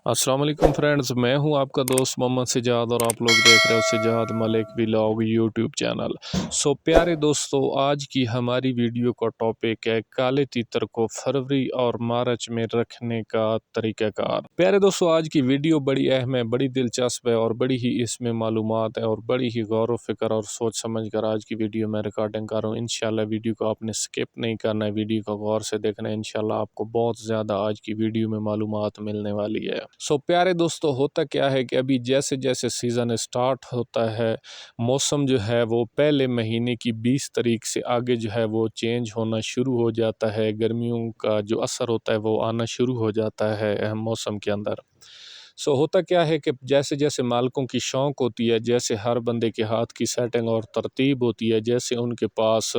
अस्सलाम वालेकुम फ्रेंड्स, मैं हूं आपका दोस्त मोहम्मद सिजाद और आप लोग देख रहे हो Sijad Malik vlog YouTube channel. प्यारे दोस्तों, आज की हमारी वीडियो का टॉपिक है काले तीतर को फरवरी और मार्च में रखने का तरीक़ाकार। प्यारे दोस्तों, आज की वीडियो बड़ी अहम है, बड़ी दिलचस्प है और बड़ी ही इसमें मालूमात है और बड़ी ही गौर व फिक्र और सोच समझ कर आज की वीडियो में रिकॉर्डिंग कर रहा हूँ। इंशाल्लाह वीडियो को आपने स्किप नहीं करना है, वीडियो को गौर से देखना है। इंशाल्लाह आपको बहुत ज़्यादा आज की वीडियो में मालूमात मिलने वाली है। प्यारे दोस्तों, होता क्या है कि अभी जैसे जैसे सीज़न स्टार्ट होता है, मौसम जो है वो पहले महीने की 20 तारीख से आगे जो है वो चेंज होना शुरू हो जाता है। गर्मियों का जो असर होता है वो आना शुरू हो जाता है मौसम के अंदर। होता क्या है कि जैसे जैसे मालिकों की शौक़ होती है, जैसे हर बंदे के हाथ की सेटिंग और तरतीब होती है, जैसे उनके पास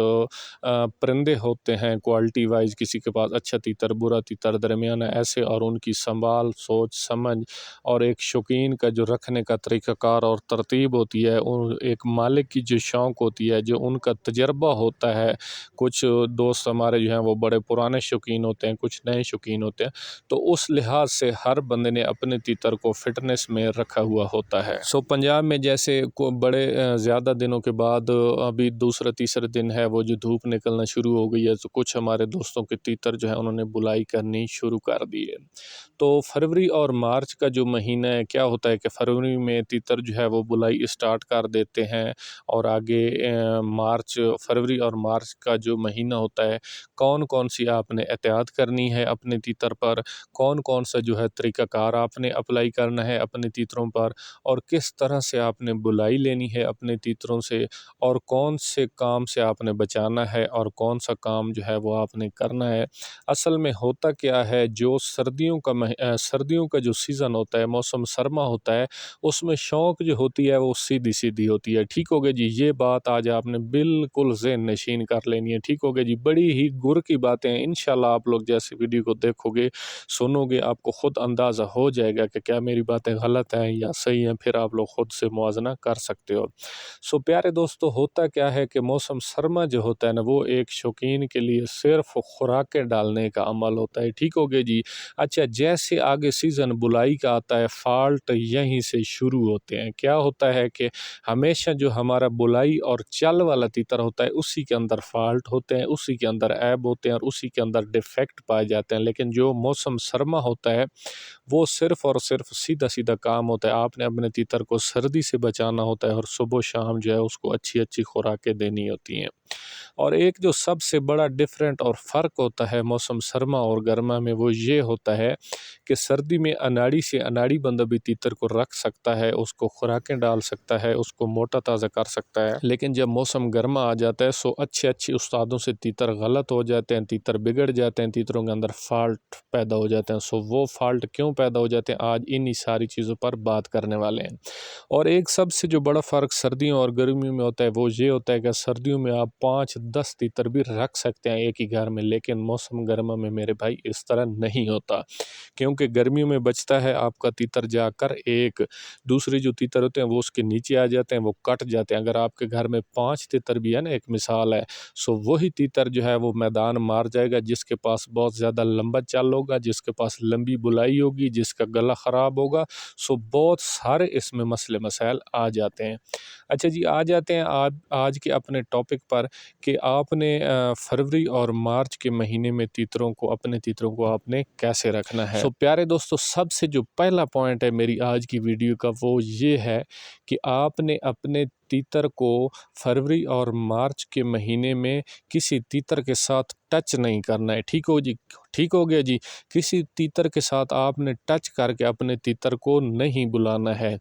परिंदे होते हैं क्वालिटी वाइज, किसी के पास अच्छा तीतर, बुरा तीतर, दरमियाना ऐसे, और उनकी संभाल, सोच समझ और एक शौकीन का जो रखने का तरीक़ाकार और तरतीब होती है, एक मालिक की जो शौक़ होती है, जो उनका तजर्बा होता है। कुछ दोस्त हमारे जो हैं वो बड़े पुराने शौकीन होते हैं, कुछ नए शौकीन होते हैं, तो उस लिहाज से हर बंदे ने अपने तीतर को फिटनेस में रखा हुआ होता है। पंजाब में जैसे को बड़े ज़्यादा दिनों के बाद अभी दूसरा तीसरा दिन है, वो जो धूप निकलना शुरू हो गई है, तो कुछ हमारे दोस्तों के तीतर जो है उन्होंने बुलाई करनी शुरू कर दी है। तो फरवरी और मार्च का जो महीना है, क्या होता है कि फरवरी में तीतर जो है वो बुलाई स्टार्ट कर देते हैं और आगे फरवरी और मार्च का जो महीना होता है, कौन कौन सी आपने एहतियात करनी है अपने तीतर पर, कौन कौन सा जो है तरीक़ाकार आपने अप्लाई करना है अपने तीतरों पर, और किस तरह से आपने बुलाई लेनी है अपने तीतरों से, और कौन से काम से आपने बचाना है और कौन सा काम जो है वो आपने करना है। असल में होता क्या है, जो सर्दियों का जो सीज़न होता है, मौसम सरमा होता है, उसमें शौक़ जो होती है वो सीधी सीधी होती है। ठीक हो गया जी, ये बात आज आपने बिल्कुल ज़हन नशीन कर लेनी है। ठीक हो गया जी, बड़ी ही गुर की बातें हैं। इंशाल्लाह आप लोग जैसे वीडियो को देखोगे, सुनोगे, आपको ख़ुद अंदाज़ा हो जाएगा कि क्या मेरी बातें गलत हैं या सही हैं, फिर आप लोग ख़ुद से मुआजना कर सकते हो। प्यारे दोस्तों, होता क्या है कि मौसम सरमा जो होता है ना, वो एक शौकीन के लिए सिर्फ खुराकें डालने का अमल होता है। ठीक हो गया जी। अच्छा, जैसे आगे सीज़न बुलाई का आता है, फॉल्ट यहीं से शुरू होते हैं। क्या होता है कि हमेशा जो हमारा बुलाई और चल वाला तीतर होता है, उसी के अंदर फॉल्ट होते हैं, उसी के अंदर ऐब होते हैं और उसी के अंदर डिफेक्ट पाए जाते हैं। लेकिन जो मौसम सरमा होता है, वो सिर्फ़ और सिर्फ सीधा-सीधा काम होता है। आपने अपने तीतर को सर्दी से बचाना होता है और सुबह शाम जो है उसको अच्छी-अच्छी खुराकें देनी होती हैं। और एक जो सबसे बड़ा डिफरेंट और फ़र्क होता है मौसम सरमा और गर्मा में, वो ये होता है कि सर्दी में अनाड़ी से अनाड़ी बंदा भी तीतर को रख सकता है, उसको खुराकें डाल सकता है, उसको मोटा ताज़ा कर सकता है। लेकिन जब मौसम गर्मा आ जाता है, अच्छे-अच्छे उस्तादों से तीतर गलत हो जाते हैं, तीतर बिगड़ जाते हैं, तीतरों के अंदर फ़ॉल्ट पैदा हो जाते हैं। वो फ़ॉल्ट क्यों पैदा हो जाते हैं, आज इन्हीं सारी चीज़ों पर बात करने वाले हैं। और एक सबसे जो बड़ा फ़र्क सर्दियों और गर्मियों में होता है, वो ये होता है कि सर्दियों में आप 5-10 तीतर भी रख सकते हैं एक ही घर में, लेकिन मौसम गर्मा में मेरे भाई इस तरह नहीं होता। क्योंकि गर्मियों में बचता है आपका तीतर जाकर एक, दूसरे जो तीतर होते हैं वो उसके नीचे आ जाते हैं, वो कट जाते हैं। अगर आपके घर में 5 तीतर भी है ना, एक मिसाल है, वही तीतर जो है वो मैदान मार जाएगा जिसके पास बहुत ज़्यादा लंबा चाल होगा, जिसके पास लंबी बुलाई होगी, जिसका गला ख़राब होगा। बहुत सारे इसमें मसले मसाइल आ जाते हैं। अच्छा जी, आ जाते हैं आज के अपने टॉपिक पर कि आपने फरवरी और मार्च के महीने में अपने तीतरों को आपने कैसे रखना है। प्यारे दोस्तों, सबसे जो पहला पॉइंट है मेरी आज की वीडियो का, वो ये है कि आपने अपने तीतर को फरवरी और मार्च के महीने में किसी तीतर के साथ टच नहीं करना है। ठीक हो गया जी। किसी तीतर के साथ आपने टच करके अपने तीतर को नहीं बुलाना है।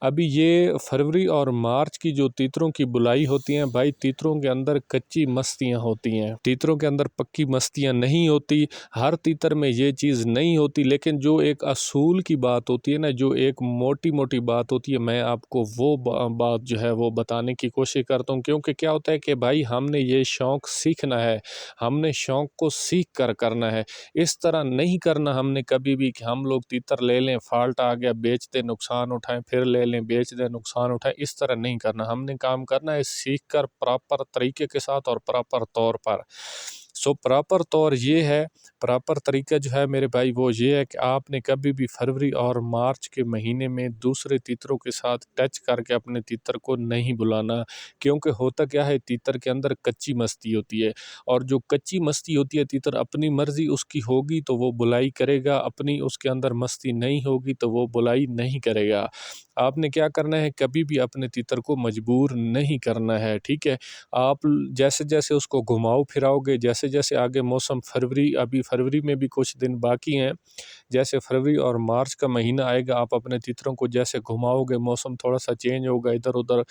अभी ये फरवरी और मार्च की जो तीतरों की बुलाई होती हैं भाई, तीतरों के अंदर कच्ची मस्तियाँ होती हैं, तीतरों के अंदर पक्की मस्तियाँ नहीं होती। हर तीतर में ये चीज़ नहीं होती, लेकिन जो एक असूल की बात होती है ना, जो एक मोटी मोटी बात होती है, मैं आपको वो बात जो है वो बताने की कोशिश करता हूँ। क्योंकि क्या होता है कि भाई हमने ये शौक़ सीखना है, हमने शौक़ को सीख कर करना है। इस तरह नहीं करना हमने कभी भी कि हम लोग तीतर ले लें, फॉल्ट आ गया, बेच दें, नुकसान उठाएं, फिर ले लें, बेच दें, नुकसान उठाएं। इस तरह नहीं करना। हमने काम करना है सीख कर, प्रॉपर तरीके के साथ और प्रॉपर तौर पर। सो प्रॉपर तौर ये है, प्रॉपर तरीका जो है मेरे भाई वो ये है कि आपने कभी भी फरवरी और मार्च के महीने में दूसरे तीतरों के साथ टच करके अपने तीतर को नहीं बुलाना, क्योंकि होता क्या है, तीतर के अंदर कच्ची मस्ती होती है, और जो कच्ची मस्ती होती है, तीतर अपनी मर्जी उसकी होगी तो वो बुलाई करेगा, अपनी उसके अंदर मस्ती नहीं होगी तो वो बुलाई नहीं करेगा। आपने क्या करना है, कभी भी अपने तीतर को मजबूर नहीं करना है, ठीक है। आप जैसे जैसे उसको घुमाओ फिराओगे, जैसे जैसे आगे मौसम, फरवरी, अभी फरवरी में भी कुछ दिन बाकी हैं, जैसे फरवरी और मार्च का महीना आएगा, आप अपने तीतरों को जैसे घुमाओगे, मौसम थोड़ा सा चेंज होगा, इधर उधर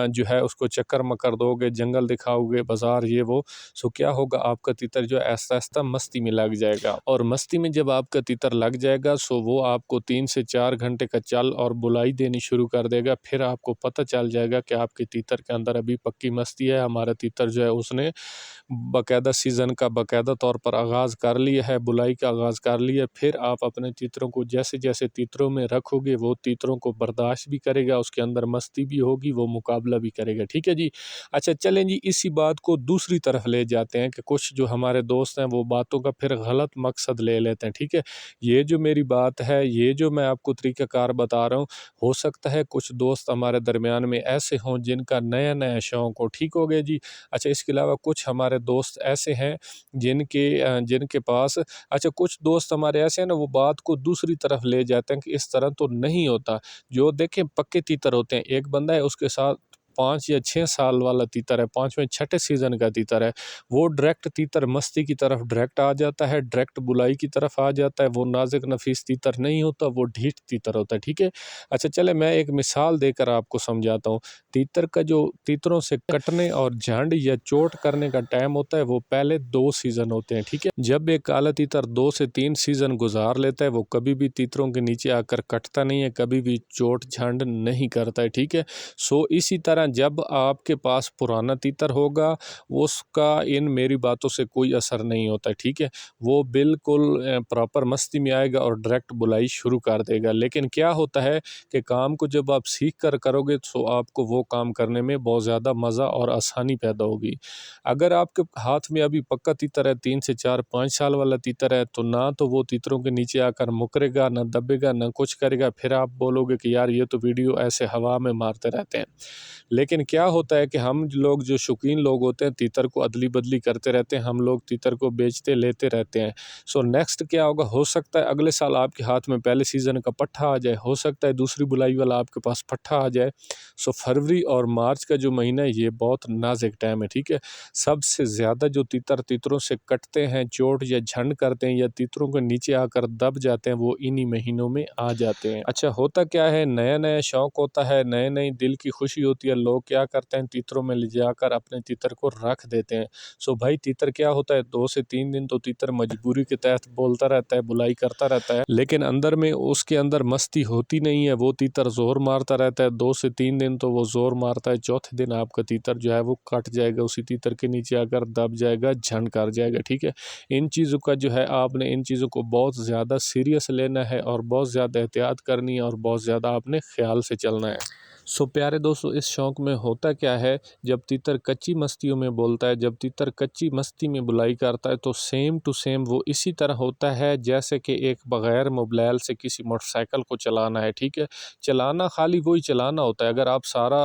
जो है उसको चक्कर मकर दोगे, जंगल दिखाओगे, बाजार ये वो, सो क्या होगा, आपका तीतर जो है आहिस्ता आहिस्ता मस्ती में लग जाएगा, और मस्ती में जब आपका तीतर लग जाएगा सो वो आपको 3 से 4 घंटे का चल और बुलाई देनी शुरू कर देगा। फिर आपको पता चल जाएगा कि आपके तीतर के अंदर अभी पक्की मस्ती है, हमारा तीतर जो है उसने बाकायदा सीज़न का बाकायदा तौर पर आगाज़ कर लिया है, बुलाई का आगाज़ कर लिया है। फिर आप अपने तीतरों को जैसे जैसे तीतरों में रखोगे, वो तीतरों को बर्दाश्त भी करेगा, उसके अंदर मस्ती भी होगी, वो मुकाबला भी करेगा, ठीक है जी। अच्छा चलें जी, इसी बात को दूसरी तरफ ले जाते हैं कि कुछ जो हमारे दोस्त हैं वो बातों का फिर गलत मकसद ले लेते हैं, ठीक है। ये जो मेरी बात है, ये जो मैं आपको तरीक़ाकार बता रहा हूँ, हो सकता है कुछ दोस्त हमारे दरमियान में ऐसे हों जिनका नया नया शौक़ हो, ठीक हो गया जी। अच्छा, इसके अलावा कुछ हमारे दोस्त ऐसे हैं जिनके पास, अच्छा कुछ दोस्त हमारे ऐसे हैं ना, वो बात को दूसरी तरफ ले जाते हैं कि इस तरह तो नहीं होता। जो देखें पक्के तीतर होते हैं, एक बंदा है उसके साथ 5 या 6 साल वाला तीतर है, 5वें छठे सीज़न का तीतर है, वो डायरेक्ट तीतर मस्ती की तरफ डायरेक्ट आ जाता है, डायरेक्ट बुलाई की तरफ आ जाता है, वो नाज़ुक नफ़ीस तीतर नहीं होता, वो ढीठ तीतर होता है, ठीक है। अच्छा चलें, मैं एक मिसाल देकर आपको समझाता हूँ। तीतर का जो तीतरों से कटने और झंड या चोट करने का टाइम होता है, वो पहले 2 सीज़न होते हैं, ठीक है। जब एक काला तीतर 2 से 3 सीज़न गुजार लेता है, वो कभी भी तीतरों के नीचे आकर कटता नहीं है, कभी भी चोट झंड नहीं करता है, ठीक है। सो इसी तरह जब आपके पास पुराना तीतर होगा, उसका इन मेरी बातों से कोई असर नहीं होता है, ठीक है। वो बिल्कुल प्रॉपर मस्ती में आएगा और डायरेक्ट बुलाई शुरू कर देगा। लेकिन क्या होता है कि काम को जब आप सीख कर करोगे तो आपको वो काम करने में बहुत ज़्यादा मज़ा और आसानी पैदा होगी। अगर आपके हाथ में अभी पक्का तीतर है, 3 से 4 5 साल वाला तीतर है, तो ना तो वो तीतरों के नीचे आकर मुकरेगा, ना दबेगा, ना कुछ करेगा, फिर आप बोलोगे कि यार ये तो वीडियो ऐसे हवा में मारते रहते हैं। लेकिन क्या होता है कि हम लोग जो शौकीन लोग होते हैं, तीतर को अदली बदली करते रहते हैं, हम लोग तीतर को बेचते लेते रहते हैं। सो नेक्स्ट क्या होगा, हो सकता है अगले साल आपके हाथ में पहले सीज़न का पट्ठा आ जाए, हो सकता है दूसरी बुलाई वाला आपके पास पट्ठा आ जाए। सो फरवरी और मार्च का जो महीना है ये बहुत नाजुक टाइम है, ठीक है। सबसे ज़्यादा जो तीतरों से कटते हैं, चोट या झंड करते हैं या तीतरों के नीचे आकर दब जाते हैं, वो इन्हीं महीनों में आ जाते हैं। अच्छा होता क्या है, नया नया शौक़ होता है, नए नई दिल की खुशी होती है, लोग क्या करते हैं, तीतरों में ले जाकर अपने तीतर को रख देते हैं। सो भाई तीतर क्या होता है, 2 से 3 दिन तो तीतर मजबूरी के तहत बोलता रहता है, बुलाई करता रहता है, लेकिन अंदर में उसके अंदर मस्ती होती नहीं है, वो तीतर ज़ोर मारता रहता है। 2 से 3 दिन तो वो ज़ोर मारता है, चौथे दिन आपका तीतर जो है वो कट जाएगा, उसी तीतर के नीचे आकर दब जाएगा, झंड कर जाएगा, ठीक है। इन चीज़ों का जो है, आपने इन चीज़ों को बहुत ज़्यादा सीरियस लेना है और बहुत ज़्यादा एहतियात करनी है और बहुत ज़्यादा आपने ख्याल से चलना है। सो प्यारे दोस्तों, इस शौक़ में होता क्या है, जब तीतर कच्ची मस्तियों में बोलता है, जब तीतर कच्ची मस्ती में बुलाई करता है, तो सेम टू सेम वो इसी तरह होता है जैसे कि एक बग़ैर मोबाइल से किसी मोटरसाइकिल को चलाना है, ठीक है। चलाना खाली वही चलाना होता है, अगर आप सारा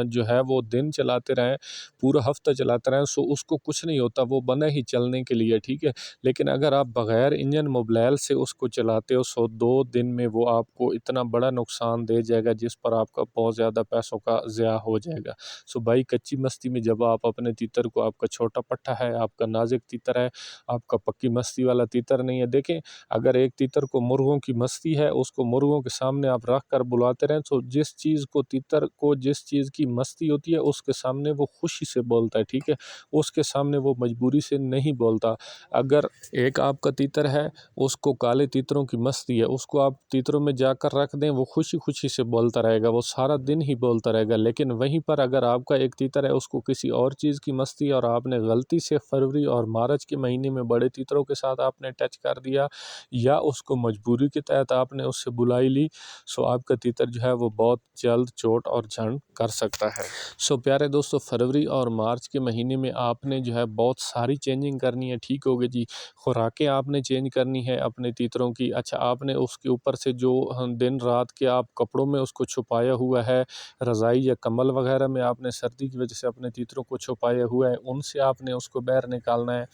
जो है वो दिन चलाते रहें, पूरा हफ्ता चलाते रहें, सो उसको कुछ नहीं होता, वो बना ही चलने के लिए, ठीक है। लेकिन अगर आप बग़ैर इंजन मोबाइल से उसको चलाते हो, सो 2 दिन में वो आपको इतना बड़ा नुकसान दे जाएगा जिस पर आपका बहुत ज़्यादा पैसों का ज़िया हो जाएगा। सो भाई कच्ची मस्ती में जब आप अपने तीतर को, आपका छोटा पट्ठा है, आपका नाज़ुक तीतर है, आपका पक्की मस्ती वाला तीतर नहीं है, देखें अगर एक तीतर को मुर्गों की मस्ती है, उसको मुर्गों के सामने आप रख कर बुलाते रहें, तो जिस चीज़ को तीतर को जिस चीज़ की मस्ती होती है उसके सामने वो खुशी से बोलता है, ठीक है। उसके सामने वो मजबूरी से नहीं बोलता। अगर एक आपका तीतर है, उसको काले तीतरों की मस्ती है, उसको आप तीतरों में जाकर रख दें, वो खुशी खुशी से बोलता रहेगा, वो सारा दिन ही बोलता रहेगा। लेकिन वहीं पर अगर आपका एक तीतर है उसको किसी और चीज़ की मस्ती और आपने गलती से फरवरी और मार्च के महीने में बड़े तीतरों के साथ आपने टच कर दिया या उसको मजबूरी के तहत आपने उससे बुलाई ली, सो आपका तीतर जो है वो बहुत जल्द चोट और झंड कर सकता है। सो प्यारे दोस्तों, फरवरी और मार्च के महीने में आपने जो है बहुत सारी चेंजिंग करनी है। ठीक हो गई जी, खुराकें आपने चेंज करनी है अपने तीतरों की। अच्छा, आपने उसके ऊपर से जो दिन रात के आप कपड़ों में उसको छुपाया हुआ है, रज़ाई या कंबल वगैरह में आपने सर्दी की वजह से अपने तीतरों को छुपाया हुआ है, उनसे आपने उसको बाहर निकालना है।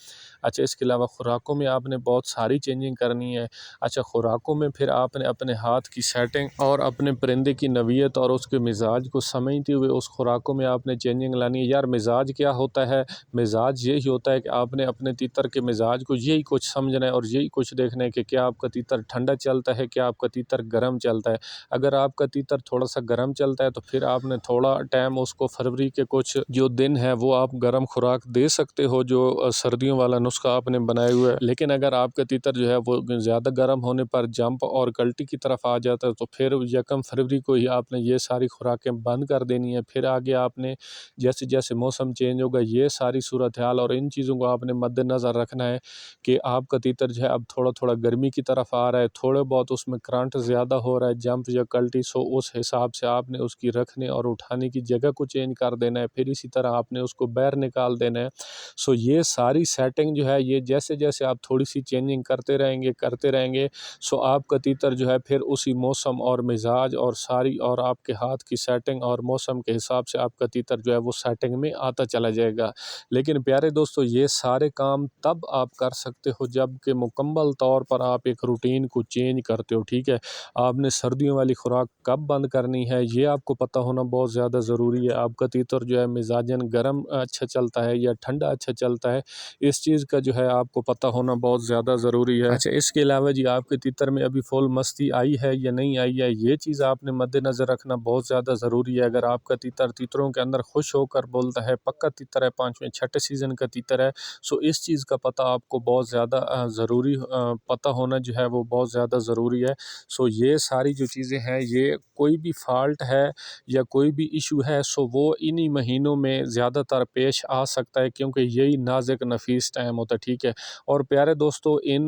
अच्छा, इसके अलावा खुराकों में आपने बहुत सारी चेंजिंग करनी है। अच्छा, खुराकों में फिर आपने अपने हाथ की सेटिंग और अपने परिंदे की नवीयत और उसके मिजाज को समझते हुए उस खुराकों में आपने चेंजिंग लानी है। यार, मिजाज क्या होता है? मिजाज यही होता है कि आपने अपने तीतर के मिजाज को यही कुछ समझना है और यही कुछ देखना है कि क्या आपका तीतर ठंडा चलता है, क्या आपका तीतर गर्म चलता है। अगर आपका तीतर थोड़ा सा गर्म चलता है तो फिर आपने थोड़ा टाइम उसको फरवरी के कुछ जो दिन है वो आप गर्म खुराक दे सकते हो, जो सर्दियों वाला नुस्खा आपने बनाया हुआ है। लेकिन अगर आपका तीतर जो है वो ज़्यादा गर्म होने पर जंप और कल्टी की तरफ आ जाता है तो फिर 1 फरवरी को ही आपने ये सारी खुराकें बंद कर देनी है। फिर आगे आपने जैसे जैसे मौसम चेंज होगा ये सारी सूरत हाल और इन चीज़ों को आपने मद्देनज़र रखना है कि आपका तीतर जो है अब थोड़ा थोड़ा गर्मी की तरफ आ रहा है, थोड़े बहुत उसमें करंट ज़्यादा हो रहा है, जंप या कल्टी, सो उस हिसाब से आपने उसकी रखने और उठाने की जगह को चेंज कर देना है। फिर इसी तरह आपने उसको बाहर निकाल देना है। सो ये सारी सेटिंग जो है ये जैसे जैसे आप थोड़ी सी चेंजिंग करते रहेंगे, सो आपका तीतर जो है फिर उसी मौसम और मिजाज और सारी और आपके हाथ की सेटिंग और मौसम के हिसाब से आपका तीतर जो है वो सेटिंग में आता चला जाएगा। लेकिन प्यारे दोस्तों, ये सारे काम तब आप कर सकते हो जब कि मुकम्मल तौर पर आप एक रूटीन को चेंज करते हो। ठीक है, आपने सर्दियों वाली खुराक कब बंद करनी है ये आपको पता होना बहुत ज़्यादा ज़रूरी है। आपका तीतर जो है मिजाजन गर्म अच्छा चलता है या ठंडा अच्छा चलता है, इस चीज़ का जो है आपको पता होना बहुत ज़्यादा ज़रूरी है। अच्छा, इसके अलावा जी आपके तीतर में अभी फुल मस्ती आई है या नहीं आई है, ये चीज़ आपने मद्देनज़र रखना बहुत ज़्यादा ज़रूरी है। अगर आपका तीतर तीतरों के अंदर खुश होकर बोलता है, पक्का तीतर है, 5वें 6ठे सीज़न का तीतर है, सो इस चीज़ का पता आपको बहुत ज़्यादा ज़रूरी पता होना जो है वो बहुत ज़्यादा ज़रूरी है। सो ये सारी जो चीज़ें हैं, ये कोई भी फॉल्ट है या कोई भी इशू है, सो वो इन्हीं महीनों में ज़्यादातर पेश आ सकता है क्योंकि यही नाज़ुक नफीस टाइम होता है। ठीक है, और प्यारे दोस्तों, इन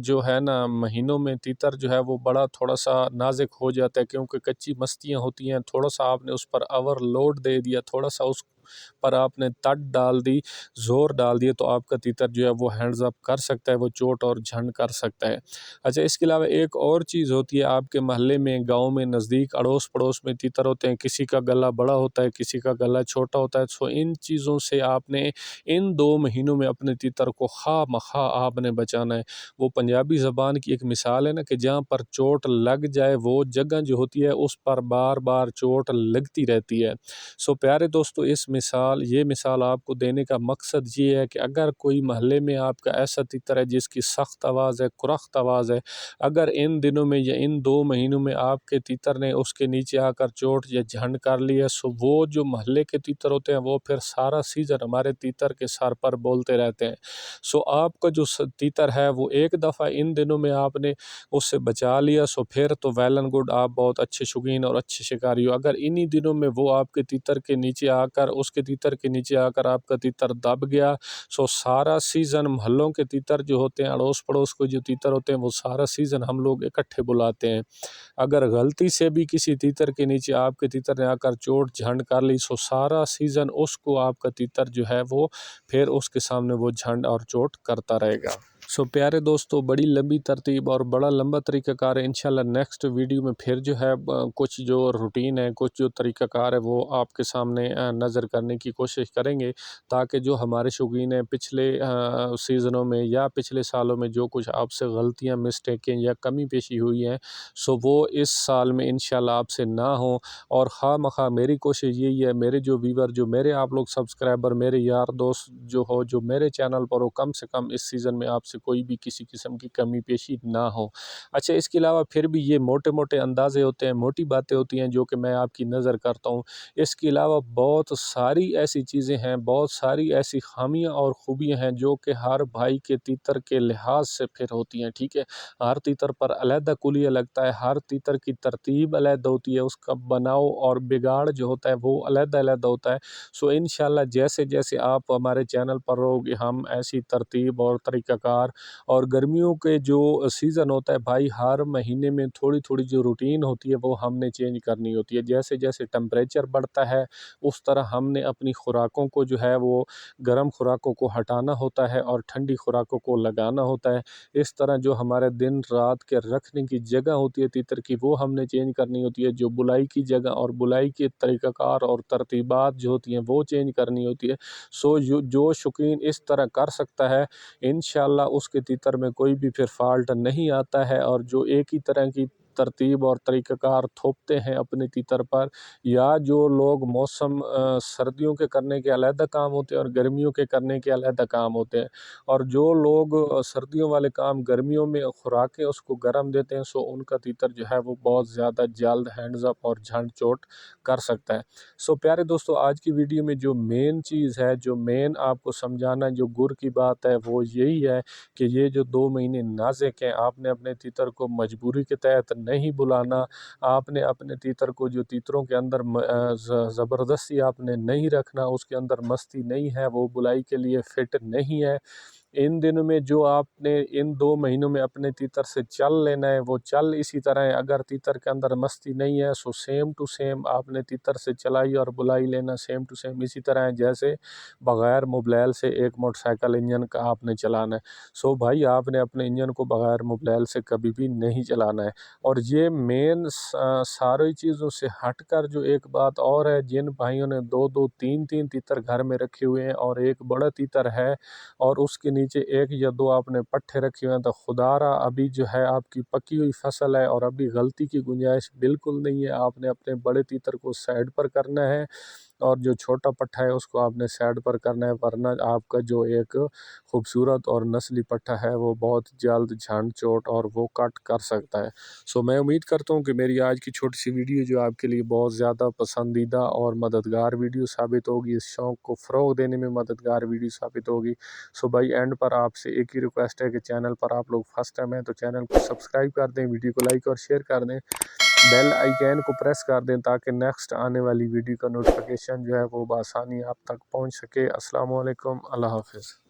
जो है ना महीनों में तीतर जो है वो बड़ा थोड़ा सा नाजुक हो जाता है क्योंकि कच्ची मस्तियाँ होती हैं, थोड़ा सा आपने उस पर ओवरलोड दे दिया, थोड़ा सा उस पर आपने तट डाल दी, ज़ोर डाल दिया, तो आपका तीतर जो है वो हैंड्स अप कर सकता है, वो चोट और झंड कर सकता है। अच्छा, इसके अलावा एक और चीज़ होती है, आपके मोहल्ले में, गाँव में, नज़दीक अड़ोस पड़ोस में तीतर होते हैं, किसी का गला बड़ा होता है, किसी का गला छोटा होता है। सो इन चीज़ों से आपने इन 2 महीनों में अपने तीतर को खामखा आपने बचाना है। वो पंजाबी ज़बान की एक मिसाल है ना कि जहाँ पर चोट लग जाए वो जगह जो होती है उस पर बार बार चोट लगती रहती है। सो प्यारे दोस्तों, ये मिसाल आपको देने का मकसद ये है कि अगर कोई महल्ले में आपका ऐसा तीतर है जिसकी सख्त आवाज़ है, कुरख्त आवाज़ है, अगर इन दिनों में या इन 2 महीनों में आपके तीतर ने उसके नीचे आकर चोट या झंड कर ली है, सो वो जो महल्ले के तीतर होते हैं वो फिर सारा सीज़न हमारे तीतर के सर पर बोलते रहते हैं। सो आपका जो तीतर है वो एक दफ़ा इन दिनों में आपने उससे बचा लिया, सो फिर तो वेल एंड गुड, आप बहुत अच्छे शौकीन और अच्छे शिकारी हो। अगर इन्हीं दिनों में वो आपके तीतर के नीचे आकर उसके तीतर के नीचे आकर आपका तीतर दब गया, सो सारा सीज़न मोहल्लों के तीतर जो होते हैं, अड़ोस पड़ोस के जो तीतर होते हैं, वो सारा सीज़न हम लोग इकट्ठे बुलाते हैं। अगर गलती से भी किसी तीतर के नीचे आपके तीतर ने आकर चोट झंड कर ली, सो सारा सीज़न उसको आपका तीतर जो है वो फिर उसके सामने वो झंड और चोट करता रहेगा। सो प्यारे दोस्तों, बड़ी लंबी तरतीब और बड़ा लंबा तरीक़ाकार है। इंशाल्लाह नेक्स्ट वीडियो में फिर जो है कुछ जो रूटीन है, कुछ जो तरीक़ाकार है वो आपके सामने नज़र करने की कोशिश करेंगे, ताकि जो हमारे शौकीन हैं पिछले सीज़नों में या पिछले सालों में जो कुछ आपसे गलतियाँ, मिस्टेकें या कमी पेशी हुई हैं, सो वो इस साल में इंशाल्लाह आपसे ना हो। और खामखा मेरी कोशिश यही है, मेरे जो व्यूवर, जो मेरे आप लोग सब्सक्राइबर, मेरे यार दोस्त जो हो, जो मेरे चैनल पर हो, कम से कम इस सीज़न में आपसे कोई भी किसी किस्म की कमी पेशी ना हो। अच्छा, इसके अलावा फिर भी ये मोटे मोटे अंदाज़े होते हैं, मोटी बातें होती हैं जो कि मैं आपकी नज़र करता हूँ। इसके अलावा बहुत सारी ऐसी चीज़ें हैं, बहुत सारी ऐसी ख़ामियाँ और ख़ूबियाँ हैं जो कि हर भाई के तीतर के लिहाज से फिर होती हैं, ठीक है। हर तीतर पर अलहदा कुलिया लगता है, हर तीतर की तरतीब अलग होती है, उसका बनाव और बिगाड़ जो होता है वो अलग-अलग होता है। सो इंशाल्लाह जैसे-जैसे आप हमारे चैनल पर रहोगे, हम ऐसी तरतीब और तरीक़ाकार, और गर्मियों के जो सीज़न होता है भाई, हर महीने में थोड़ी-थोड़ी जो रूटीन होती है वो हमने चेंज करनी होती है। जैसे-जैसे टेम्परेचर बढ़ता है, उस तरह हमने अपनी खुराकों को जो है वो गर्म खुराकों को हटाना होता है और ठंडी खुराकों को लगाना होता है। इस तरह जो हमारे दिन रात के रखने की जगह होती है तीतर की, वो हमने चेंज करनी होती है। जो बुलाई की जगह और बुलाई के तरीक़ाकार और तरतीबात जो होती हैं वो चेंज करनी होती है। सो जो शौकीन इस तरह कर सकता है, इंशाअल्लाह उसके तीतर में कोई भी फिर फ़ाल्ट नहीं आता है। और जो एक ही तरह की तरतीब और तरीक़ाकार थोपते हैं अपने तीतर पर, या जो लोग मौसम सर्दियों के करने के अलहदा काम होते हैं और गर्मियों के करने के अलहदा काम होते हैं, और जो लोग सर्दियों वाले काम गर्मियों में खुराकें उसको गर्म देते हैं, सो उनका तीतर जो है वो बहुत ज़्यादा जल्द हैंड्स अप और झंड चोट कर सकता है। सो प्यारे दोस्तों, आज की वीडियो में जो मेन चीज़ है, जो मेन आपको समझाना जो गुर की बात है, वो यही है कि ये जो 2 महीने नाज़ुक हैं, आपने अपने तीतर को मजबूरी के तहत नहीं बुलाना। आपने अपने तीतर को, जो तीतरों के अंदर ज़बरदस्ती आपने नहीं रखना, उसके अंदर मस्ती नहीं है, वो बुलाई के लिए फ़िट नहीं है। इन दिनों में जो आपने इन 2 महीनों में अपने तीतर से चल लेना है, वो चल इसी तरह है। अगर तीतर के अंदर मस्ती नहीं है, सो सेम टू सेम आपने तीतर से चलाई और बुलाई लेना सेम टू सेम इसी तरह है जैसे बग़ैर मुबलैल से एक मोटरसाइकिल इंजन का आपने चलाना है। सो भाई, आपने अपने इंजन को बग़ैर मुबलैल से कभी भी नहीं चलाना है। और ये मेन सारी चीज़ों से हटकर जो एक बात और है, जिन भाइयों ने 2-2 3-3 तीतर घर में रखे हुए हैं और एक बड़ा तीतर है और उसके नीचे 1 या 2 आपने पट्ठे रखे हुए हैं, तो खुदारा अभी जो है आपकी पकी हुई फसल है और अभी गलती की गुंजाइश बिल्कुल नहीं है। आपने अपने बड़े तीतर को साइड पर करना है और जो छोटा पट्ठा है उसको आपने साइड पर करना है, वरना आपका जो एक खूबसूरत और नस्ली पट्ठा है वो बहुत जल्द झंड चोट और वो कट कर सकता है। सो मैं उम्मीद करता हूँ कि मेरी आज की छोटी सी वीडियो जो आपके लिए बहुत ज़्यादा पसंदीदा और मददगार वीडियो साबित होगी, इस शौक़ को फ़रोग़ देने में मददगार वीडियो साबित होगी। सो भाई, एंड पर आपसे एक ही रिक्वेस्ट है कि चैनल पर आप लोग फर्स्ट टाइम हैं तो चैनल को सब्सक्राइब कर दें, वीडियो को लाइक और शेयर कर दें, बेल आइकन को प्रेस कर दें ताकि नेक्स्ट आने वाली वीडियो का नोटिफिकेशन जो है वो बआसानी आप तक पहुंच सके। अस्सलाम वालेकुम, अल्लाह हाफ़िज़।